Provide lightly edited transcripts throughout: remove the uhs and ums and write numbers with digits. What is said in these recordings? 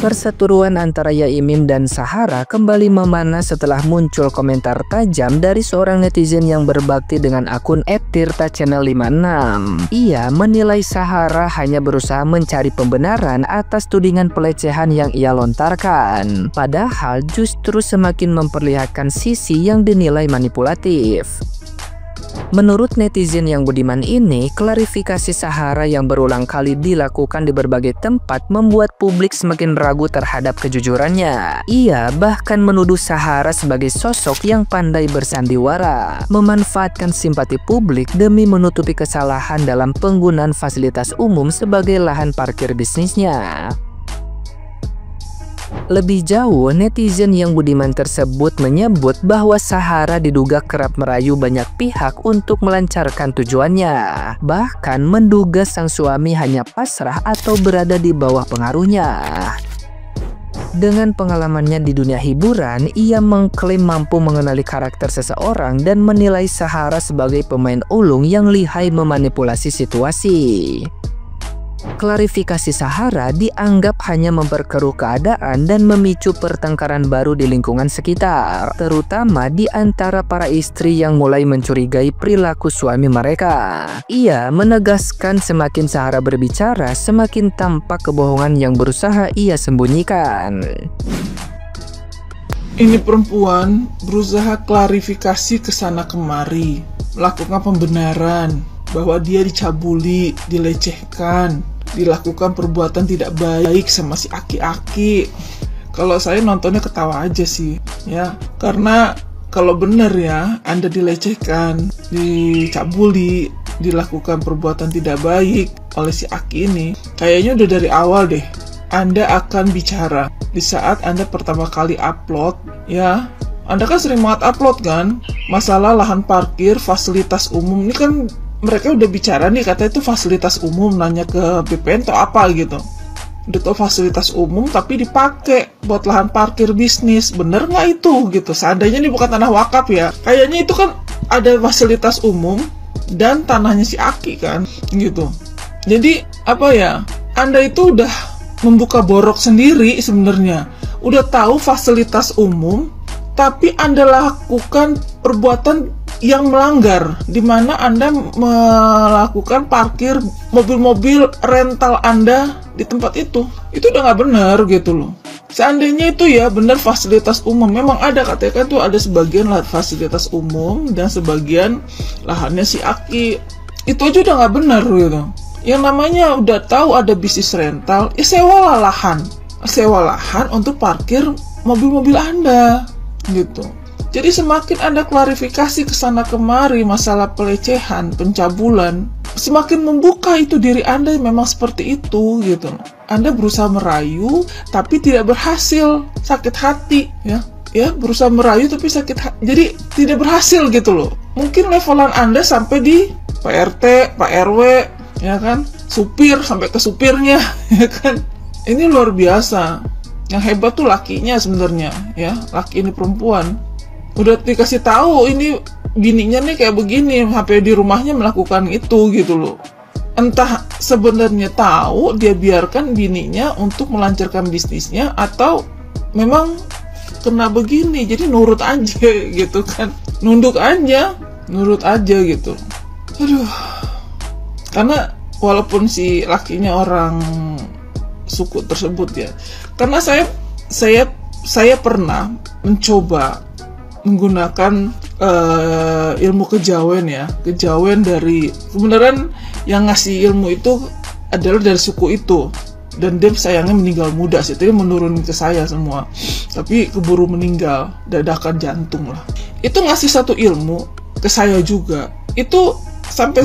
Perseteruan antara Yaimin dan Shahara kembali memanas setelah muncul komentar tajam dari seorang netizen yang berbakti dengan akun @tirta_channel56. Ia menilai Shahara hanya berusaha mencari pembenaran atas tudingan pelecehan yang ia lontarkan, padahal justru semakin memperlihatkan sisi yang dinilai manipulatif. Menurut netizen yang budiman ini, klarifikasi Shahara yang berulang kali dilakukan di berbagai tempat membuat publik semakin ragu terhadap kejujurannya. Ia bahkan menuduh Shahara sebagai sosok yang pandai bersandiwara, memanfaatkan simpati publik demi menutupi kesalahan dalam penggunaan fasilitas umum sebagai lahan parkir bisnisnya. Lebih jauh, netizen yang budiman tersebut menyebut bahwa Shahara diduga kerap merayu banyak pihak untuk melancarkan tujuannya. Bahkan menduga sang suami hanya pasrah atau berada di bawah pengaruhnya. Dengan pengalamannya di dunia hiburan, ia mengklaim mampu mengenali karakter seseorang dan menilai Shahara sebagai pemain ulung yang lihai memanipulasi situasi. Klarifikasi Shahara dianggap hanya memperkeruh keadaan dan memicu pertengkaran baru di lingkungan sekitar, terutama di antara para istri yang mulai mencurigai perilaku suami mereka. Ia menegaskan semakin Shahara berbicara, semakin tampak kebohongan yang berusaha ia sembunyikan. Ini perempuan berusaha klarifikasi ke sana kemari, melakukan pembenaran bahwa dia dicabuli, dilecehkan, dilakukan perbuatan tidak baik sama si aki-aki. Kalau saya nontonnya ketawa aja sih, ya. Karena kalau benar ya, Anda dilecehkan, dicabuli, dilakukan perbuatan tidak baik oleh si aki ini, kayaknya udah dari awal deh Anda akan bicara. Di saat Anda pertama kali upload, ya, Anda kan sering banget upload kan, masalah lahan parkir, fasilitas umum. Ini kan mereka udah bicara nih, katanya itu fasilitas umum, nanya ke BPN atau apa gitu. Udah tau fasilitas umum tapi dipakai buat lahan parkir bisnis, bener nggak itu gitu? Seandainya ini bukan tanah wakaf ya, kayaknya itu kan ada fasilitas umum dan tanahnya si Aki kan, gitu. Jadi apa ya? Anda itu udah membuka borok sendiri sebenarnya. Udah tahu fasilitas umum, tapi Anda lakukan perbuatan yang melanggar, di mana Anda melakukan parkir mobil-mobil rental Anda di tempat itu udah nggak benar gitu loh. Seandainya itu ya benar fasilitas umum, memang ada katanya kan tuh ada sebagian fasilitas umum dan sebagian lahannya si Aki, itu aja udah nggak benar gitu. Yang namanya udah tahu ada bisnis rental, ya sewa lahan untuk parkir mobil-mobil Anda gitu. Jadi semakin Anda klarifikasi ke sana kemari masalah pelecehan, pencabulan, semakin membuka itu diri Anda memang seperti itu gitu. Anda berusaha merayu tapi tidak berhasil, sakit hati ya. Ya, berusaha merayu tapi sakit hati. Jadi tidak berhasil gitu loh. Mungkin levelan Anda sampai di Pak RT, Pak RW, ya kan? Supir sampai ke supirnya, ya kan? Ini luar biasa. Yang hebat tuh lakinya sebenarnya, ya. Laki ini perempuan. Udah dikasih tahu ini bininya nih kayak begini, sampai di rumahnya melakukan itu gitu loh. Entah sebenarnya tahu dia biarkan bininya untuk melancarkan bisnisnya atau memang kena begini, jadi nurut aja gitu kan. Nurut aja gitu. Aduh. Karena walaupun si lakinya orang suku tersebut ya. Karena saya pernah mencoba menggunakan ilmu kejawen ya, kejawen dari kebenaran yang ngasih ilmu itu adalah dari suku itu, dan dia sayangnya meninggal muda sih, jadi menurun ke saya semua, tapi keburu meninggal dadakan jantung lah. Itu ngasih satu ilmu ke saya juga, itu sampai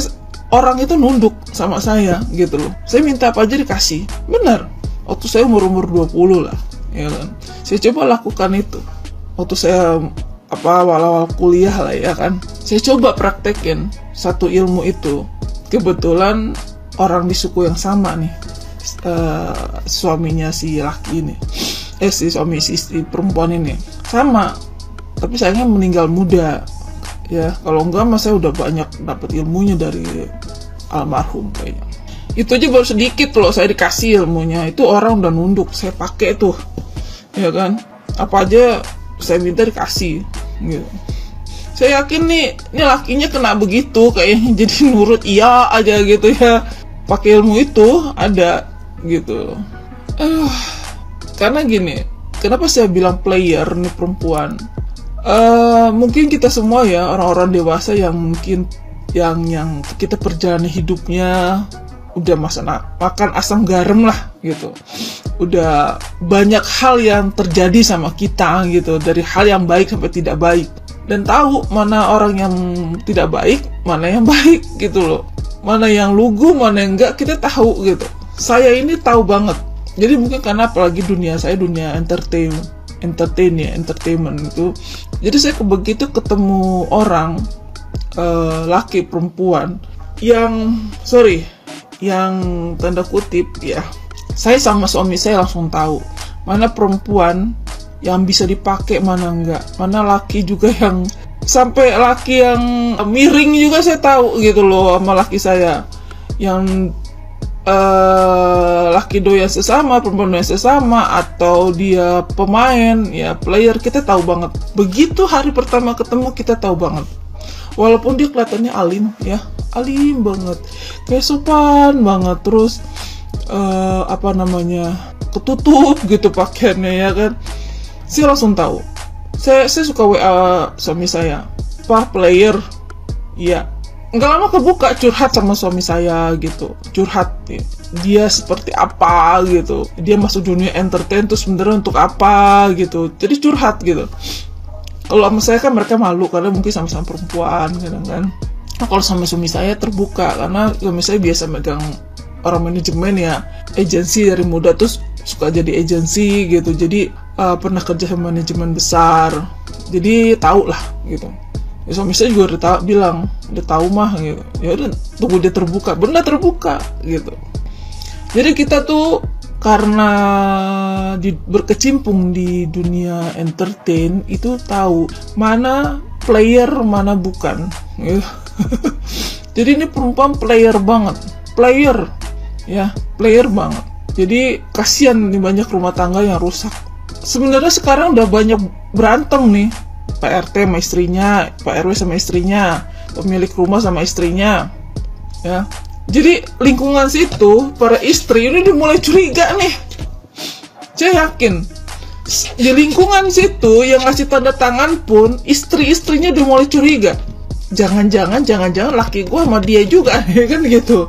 orang itu nunduk sama saya gitu loh. Saya minta apa aja dikasih, benar. Waktu saya umur 20 lah, ya kan. Saya coba lakukan itu waktu saya awal-awal kuliah lah ya kan. Saya coba praktekin satu ilmu itu. Kebetulan orang di suku yang sama nih, suaminya si laki ini, si perempuan ini sama, tapi sayangnya meninggal muda ya. Kalau enggak mas saya udah banyak dapat ilmunya dari almarhum kayaknya. Itu aja baru sedikit loh saya dikasih ilmunya. Itu orang udah nunduk, saya pakai tuh, ya kan? Apa aja saya minta dikasih, gitu. Saya yakin nih lakinya kena begitu kayaknya, jadi nurut iya aja gitu ya. Pakai ilmu itu ada gitu. Karena gini, kenapa saya bilang player nih perempuan? Mungkin kita semua ya orang-orang dewasa yang mungkin yang kita perjalanan hidupnya udah makan asam garam lah gitu. Udah banyak hal yang terjadi sama kita gitu, dari hal yang baik sampai tidak baik, dan tahu mana orang yang tidak baik, mana yang baik gitu loh, mana yang lugu, mana yang enggak, kita tahu gitu. Saya ini tahu banget. Jadi mungkin karena apalagi dunia saya dunia entertainment itu. Jadi saya begitu ketemu orang laki perempuan yang tanda kutip ya, saya sama suami saya langsung tahu mana perempuan yang bisa dipakai, mana enggak, mana laki juga yang sampai laki yang miring juga saya tahu gitu loh sama laki saya, yang laki doyan sesama, perempuan doyan sesama, atau dia pemain ya, player, kita tahu banget. Begitu hari pertama ketemu kita tahu banget. Walaupun dia kelihatannya alim ya, alim banget, kayak sopan banget, terus ketutup gitu pakaiannya ya kan. Saya langsung tahu. Saya suka WA suami saya, "Pak, player." Ya, nggak lama kebuka curhat sama suami saya gitu, curhat dia seperti apa gitu, dia masuk dunia entertain tuh sebenarnya untuk apa gitu, jadi curhat gitu. Kalau sama saya kan mereka malu karena mungkin sama-sama perempuan kan. Nah, kalau sama suami saya terbuka karena suami saya biasa megang orang manajemen ya, agensi dari muda tuh suka jadi agensi gitu, jadi pernah kerja sama manajemen besar, jadi tahu lah gitu. Ya, suami saya juga udah tahu mah gitu. Ya udah tunggu dia terbuka, benar terbuka gitu. Jadi kita tuh karena berkecimpung di dunia entertain itu tahu mana player mana bukan gitu. Jadi ini perempuan player banget, player banget. Jadi kasihan nih banyak rumah tangga yang rusak. Sebenarnya sekarang udah banyak berantem nih, Pak RT sama istrinya, Pak RW sama istrinya, pemilik rumah sama istrinya ya. Jadi lingkungan situ para istri ini udah mulai curiga nih. Saya yakin di lingkungan situ yang ngasih tanda tangan pun istri-istrinya udah mulai curiga. Jangan-jangan laki gue sama dia juga kan gitu.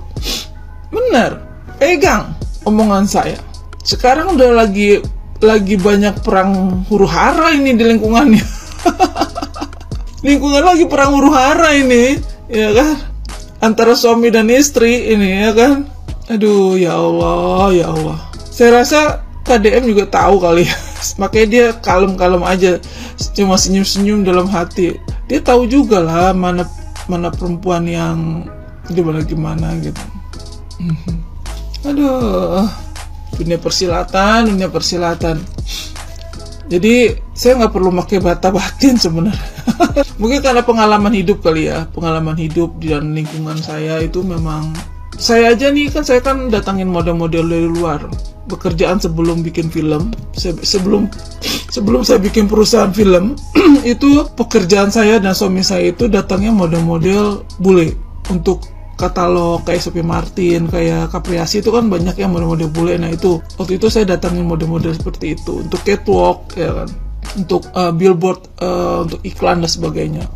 Bener, pegang omongan saya. Sekarang udah lagi banyak perang huru-hara ini di lingkungannya. Lingkungan lagi perang huru-hara ini, ya kan? Antara suami dan istri ini, ya kan? Aduh, ya Allah. Saya rasa KDM juga tahu kali ya. Makanya dia kalem-kalem aja, cuma senyum-senyum dalam hati. Dia tahu juga lah mana perempuan yang gimana gitu. Aduh, dunia persilatan. Jadi saya nggak perlu pakai bata batin sebenarnya. Mungkin karena pengalaman hidup kali ya, pengalaman hidup di dalam lingkungan saya itu memang. Saya aja nih kan, saya kan datangin model-model dari luar. Pekerjaan sebelum bikin film, sebelum saya bikin perusahaan film, itu pekerjaan saya dan suami saya itu datangnya model-model bule untuk katalog kayak Sophie Martin, kayak Capriasi, itu kan banyak yang model-model bule. Nah itu waktu itu saya datangin model-model seperti itu untuk catwalk ya kan, untuk billboard, untuk iklan dan sebagainya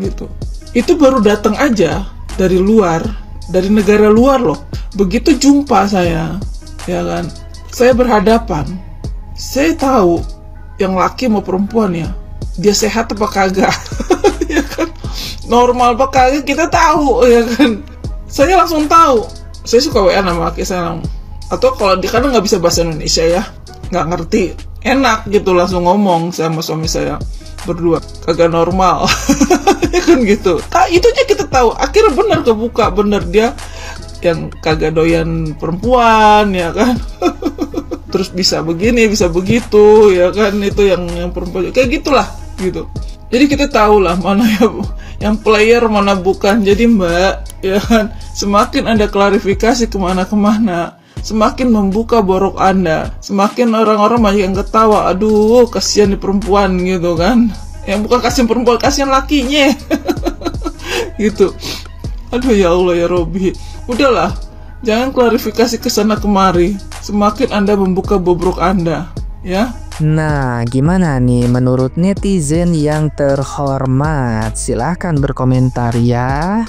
gitu. Itu baru datang aja dari luar, dari negara luar loh. Begitu jumpa saya ya kan, saya berhadapan, saya tahu yang laki mau perempuan ya, dia sehat apa kagak. Ya kan, normal apa kagak kita tahu ya kan. Saya langsung tahu. Saya suka WA sama laki saya, atau kalau dia kadang nggak bisa bahasa Indonesia ya, nggak ngerti, enak gitu langsung ngomong sama suami saya berdua, kagak normal. Ya kan gitu. Nah, itu aja kita tahu. Akhirnya benar kebuka, benar dia yang kagak doyan perempuan ya kan. Terus bisa begini, bisa begitu ya kan, itu yang perempuan kayak gitulah gitu. Jadi kita tahu lah mana yang player mana bukan. Jadi Mbak, ya kan, semakin Anda klarifikasi kemana-kemana, semakin membuka borok Anda, semakin orang-orang banyak yang ketawa. Aduh, kasihan di perempuan gitu kan. Yang bukan kasihan perempuan, kasihan lakinya. Gitu. Aduh ya Allah ya Robi. Udahlah, jangan klarifikasi ke sana kemari. Semakin Anda membuka bobrok Anda, ya. Nah, gimana nih menurut netizen yang terhormat? Silahkan berkomentar ya.